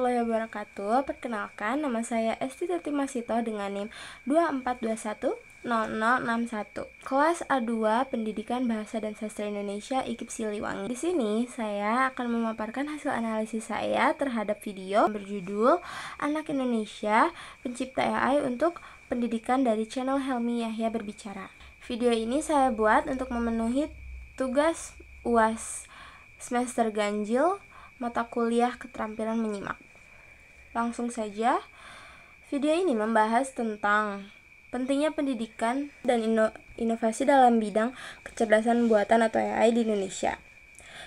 warahmatullahi wabarakatuh. Perkenalkan, nama saya Esti Tati Masito dengan NIM 24210061. Kelas A2 Pendidikan Bahasa dan Sastra Indonesia IKIP Siliwangi. Di sini saya akan memaparkan hasil analisis saya terhadap video berjudul Anak Indonesia Pencipta AI untuk Pendidikan dari channel Helmi Yahya Berbicara. Video ini saya buat untuk memenuhi tugas UAS semester ganjil mata kuliah keterampilan menyimak. Langsung saja, video ini membahas tentang pentingnya pendidikan dan inovasi dalam bidang kecerdasan buatan atau AI di Indonesia,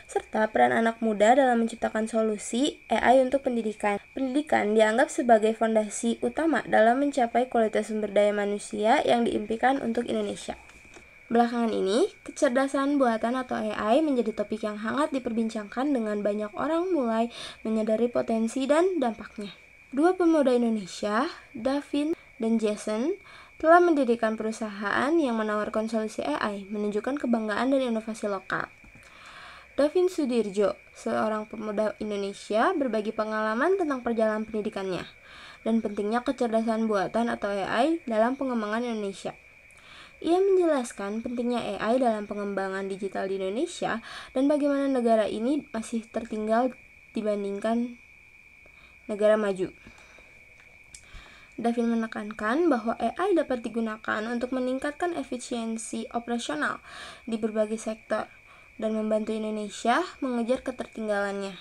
serta peran anak muda dalam menciptakan solusi AI untuk pendidikan. Pendidikan dianggap sebagai fondasi utama dalam mencapai kualitas sumber daya manusia yang diimpikan untuk Indonesia. Belakangan ini, kecerdasan buatan atau AI menjadi topik yang hangat diperbincangkan dengan banyak orang mulai menyadari potensi dan dampaknya. Dua pemuda Indonesia, Davin dan Jason, telah mendirikan perusahaan yang menawarkan solusi AI, menunjukkan kebanggaan dan inovasi lokal. Davin Sudirjo, seorang pemuda Indonesia, berbagi pengalaman tentang perjalanan pendidikannya dan pentingnya kecerdasan buatan atau AI dalam pengembangan Indonesia. Ia menjelaskan pentingnya AI dalam pengembangan digital di Indonesia dan bagaimana negara ini masih tertinggal dibandingkan negara maju. Davin menekankan bahwa AI dapat digunakan untuk meningkatkan efisiensi operasional di berbagai sektor dan membantu Indonesia mengejar ketertinggalannya.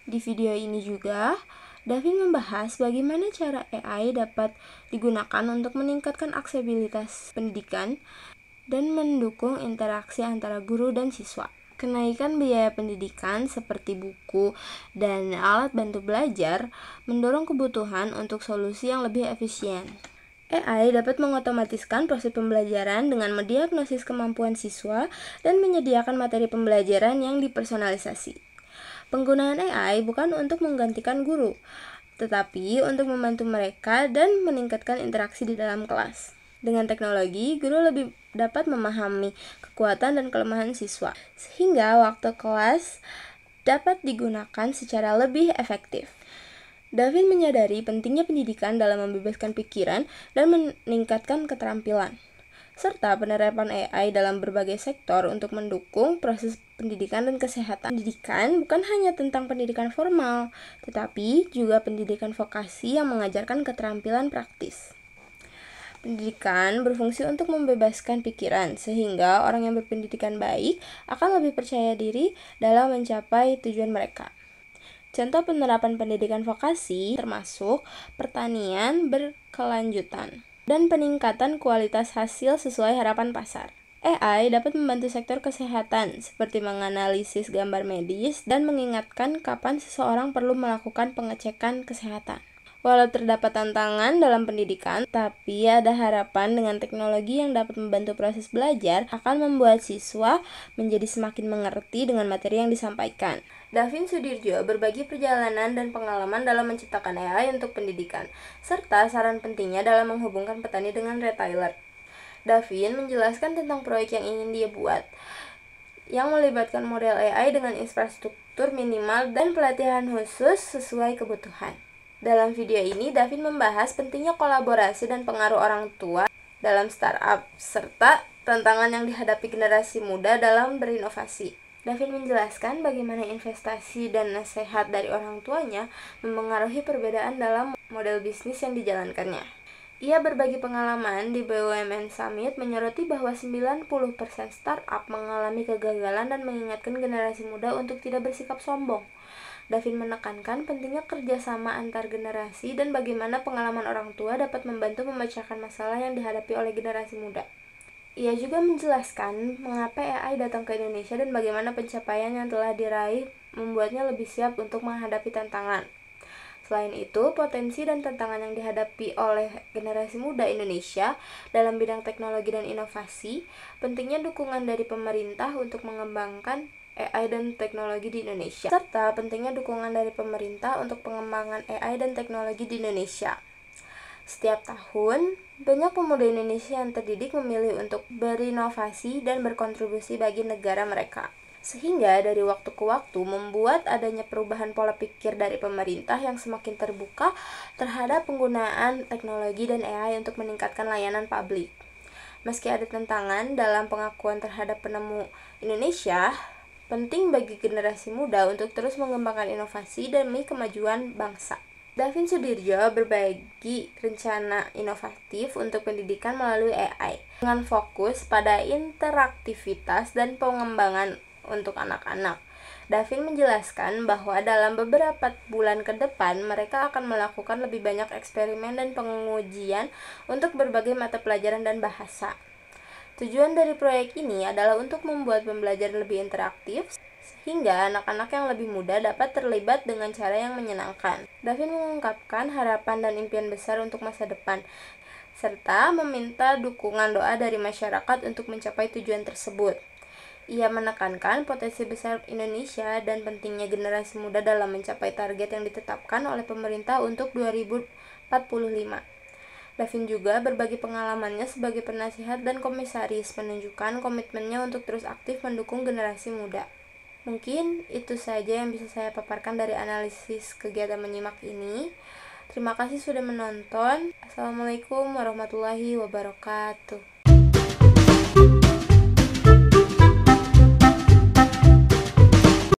Di video ini juga, Davin membahas bagaimana cara AI dapat digunakan untuk meningkatkan aksesibilitas pendidikan dan mendukung interaksi antara guru dan siswa. Kenaikan biaya pendidikan seperti buku dan alat bantu belajar mendorong kebutuhan untuk solusi yang lebih efisien. AI dapat mengotomatiskan proses pembelajaran dengan mendiagnosis kemampuan siswa dan menyediakan materi pembelajaran yang dipersonalisasi. Penggunaan AI bukan untuk menggantikan guru, tetapi untuk membantu mereka dan meningkatkan interaksi di dalam kelas. Dengan teknologi, guru lebih dapat memahami kekuatan dan kelemahan siswa, sehingga waktu kelas dapat digunakan secara lebih efektif. Davin menyadari pentingnya pendidikan dalam membebaskan pikiran dan meningkatkan keterampilan, serta penerapan AI dalam berbagai sektor untuk mendukung proses pendidikan dan kesehatan. Pendidikan bukan hanya tentang pendidikan formal, tetapi juga pendidikan vokasi yang mengajarkan keterampilan praktis. Pendidikan berfungsi untuk membebaskan pikiran, sehingga orang yang berpendidikan baik akan lebih percaya diri dalam mencapai tujuan mereka. Contoh penerapan pendidikan vokasi termasuk pertanian berkelanjutan dan peningkatan kualitas hasil sesuai harapan pasar. AI dapat membantu sektor kesehatan, seperti menganalisis gambar medis dan mengingatkan kapan seseorang perlu melakukan pengecekan kesehatan. Walau terdapat tantangan dalam pendidikan, tapi ada harapan dengan teknologi yang dapat membantu proses belajar akan membuat siswa menjadi semakin mengerti dengan materi yang disampaikan. Davin Sudirjo berbagi perjalanan dan pengalaman dalam menciptakan AI untuk pendidikan, serta saran pentingnya dalam menghubungkan petani dengan retailer. Davin menjelaskan tentang proyek yang ingin dia buat, yang melibatkan model AI dengan infrastruktur minimal dan pelatihan khusus sesuai kebutuhan. Dalam video ini, Davin membahas pentingnya kolaborasi dan pengaruh orang tua dalam startup, serta tantangan yang dihadapi generasi muda dalam berinovasi. Davin menjelaskan bagaimana investasi dan nasihat dari orang tuanya memengaruhi perbedaan dalam model bisnis yang dijalankannya. Ia berbagi pengalaman di BUMN Summit menyoroti bahwa 90% startup mengalami kegagalan dan mengingatkan generasi muda untuk tidak bersikap sombong. Davin menekankan pentingnya kerjasama antar generasi dan bagaimana pengalaman orang tua dapat membantu memecahkan masalah yang dihadapi oleh generasi muda. Ia juga menjelaskan mengapa AI datang ke Indonesia dan bagaimana pencapaian yang telah diraih membuatnya lebih siap untuk menghadapi tantangan. Selain itu, potensi dan tantangan yang dihadapi oleh generasi muda Indonesia dalam bidang teknologi dan inovasi, pentingnya dukungan dari pemerintah untuk mengembangkan AI dan teknologi di Indonesia, serta pentingnya dukungan dari pemerintah untuk pengembangan AI dan teknologi di Indonesia. Setiap tahun, banyak pemuda Indonesia yang terdidik memilih untuk berinovasi dan berkontribusi bagi negara mereka. sehingga dari waktu ke waktu membuat adanya perubahan pola pikir dari pemerintah yang semakin terbuka terhadap penggunaan teknologi dan AI untuk meningkatkan layanan publik. Meski ada tantangan dalam pengakuan terhadap penemu Indonesia, penting bagi generasi muda untuk terus mengembangkan inovasi demi kemajuan bangsa. Davin Sudirjo berbagi rencana inovatif untuk pendidikan melalui AI dengan fokus pada interaktivitas dan pengembangan untuk anak-anak. Davin menjelaskan bahwa dalam beberapa bulan ke depan mereka akan melakukan lebih banyak eksperimen dan pengujian untuk berbagai mata pelajaran dan bahasa. Tujuan dari proyek ini adalah untuk membuat pembelajaran lebih interaktif sehingga anak-anak yang lebih muda dapat terlibat dengan cara yang menyenangkan. Davin mengungkapkan harapan dan impian besar untuk masa depan, serta meminta dukungan doa dari masyarakat untuk mencapai tujuan tersebut. Ia menekankan potensi besar Indonesia dan pentingnya generasi muda dalam mencapai target yang ditetapkan oleh pemerintah untuk 2045. Davin juga berbagi pengalamannya sebagai penasihat dan komisaris, menunjukkan komitmennya untuk terus aktif mendukung generasi muda. Mungkin itu saja yang bisa saya paparkan dari analisis kegiatan menyimak ini. Terima kasih sudah menonton. Assalamualaikum warahmatullahi wabarakatuh.